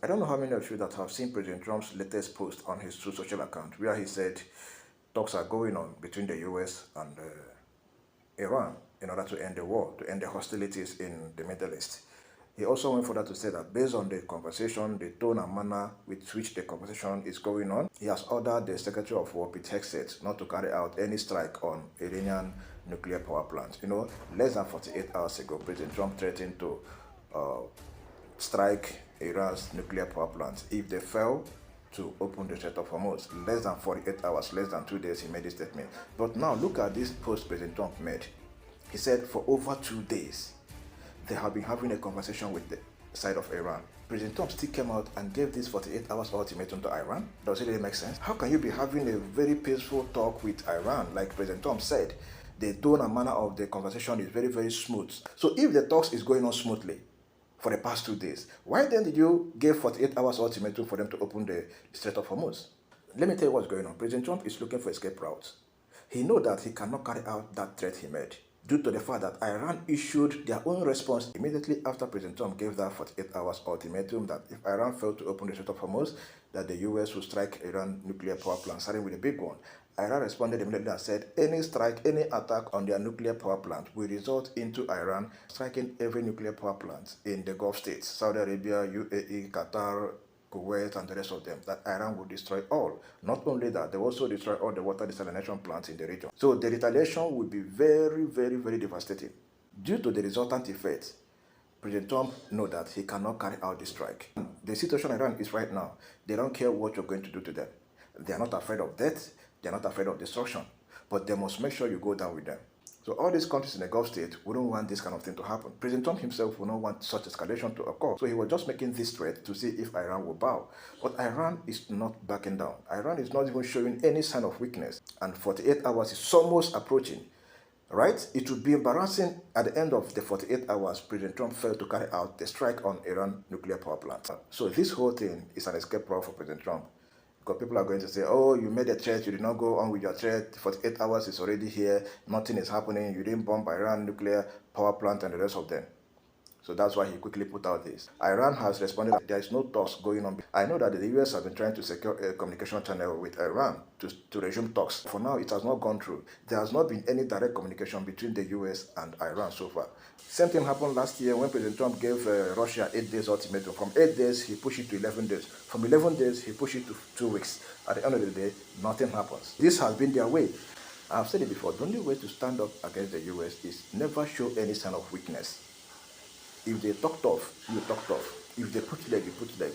I don't know how many of you that have seen President Trump's latest post on his Truth Social account where he said talks are going on between the US and Iran in order to end the war, to end the hostilities in the Middle East. He also went further to say that based on the conversation, the tone and manner with which the conversation is going on, he has ordered the Secretary of War, Pete Hegseth, not to carry out any strike on Iranian nuclear power plants. You know, less than 48 hours ago, President Trump threatened to strike Iran's nuclear power plants if they fail to open the Strait of Hormuz. Less than 48 hours, less than 2 days, he made this statement. But now look at this post President Trump made. He said for over 2 days, they have been having a conversation with the side of Iran. President Trump still came out and gave this 48 hours ultimatum to Iran. Does it really make sense? How can you be having a very peaceful talk with Iran, like President Trump said? The tone and manner of the conversation is very, very smooth. So if the talks is going on smoothly for the past 2 days, why then did you give 48 hours ultimatum for them to open the Strait of Hormuz? Let me tell you what's going on. President Trump is looking for escape routes. He knows that he cannot carry out that threat he made, due to the fact that Iran issued their own response immediately after President Trump gave that 48 hours ultimatum that if Iran failed to open the Strait of Hormuz, that the US would strike Iran nuclear power plant, starting with a big one. Iran responded immediately and said any strike, any attack on their nuclear power plant will result into Iran striking every nuclear power plant in the Gulf states, Saudi Arabia, UAE, Qatar, Kuwait, and the rest of them, that Iran will destroy all. Not only that, they will also destroy all the water desalination plants in the region. So the retaliation will be very, very, very devastating. Due to the resultant effects, President Trump knows that he cannot carry out the strike. The situation in Iran is right now, they don't care what you're going to do to them. They are not afraid of death, they are not afraid of destruction, but they must make sure you go down with them. So all these countries in the Gulf state wouldn't want this kind of thing to happen. President Trump himself would not want such escalation to occur. So he was just making this threat to see if Iran will bow. But Iran is not backing down. Iran is not even showing any sign of weakness. And 48 hours is almost approaching. Right? It would be embarrassing at the end of the 48 hours President Trump failed to carry out the strike on Iran nuclear power plant. So this whole thing is an escape route for President Trump. Because people are going to say, oh, you made a threat, you did not go on with your threat, 48 hours is already here, nothing is happening, you didn't bomb Iran nuclear power plant and the rest of them. So that's why he quickly put out this. Iran has responded that there is no talks going on. I know that the US have been trying to secure a communication channel with Iran to resume talks. For now, it has not gone through. There has not been any direct communication between the US and Iran so far. Same thing happened last year when President Trump gave Russia 8 days ultimatum. From 8 days, he pushed it to 11 days. From 11 days, he pushed it to 2 weeks. At the end of the day, nothing happens. This has been their way. I've said it before, the only way to stand up against the US is never show any sign of weakness. If they talk tough, you talk tough. If they put leg, you put leg.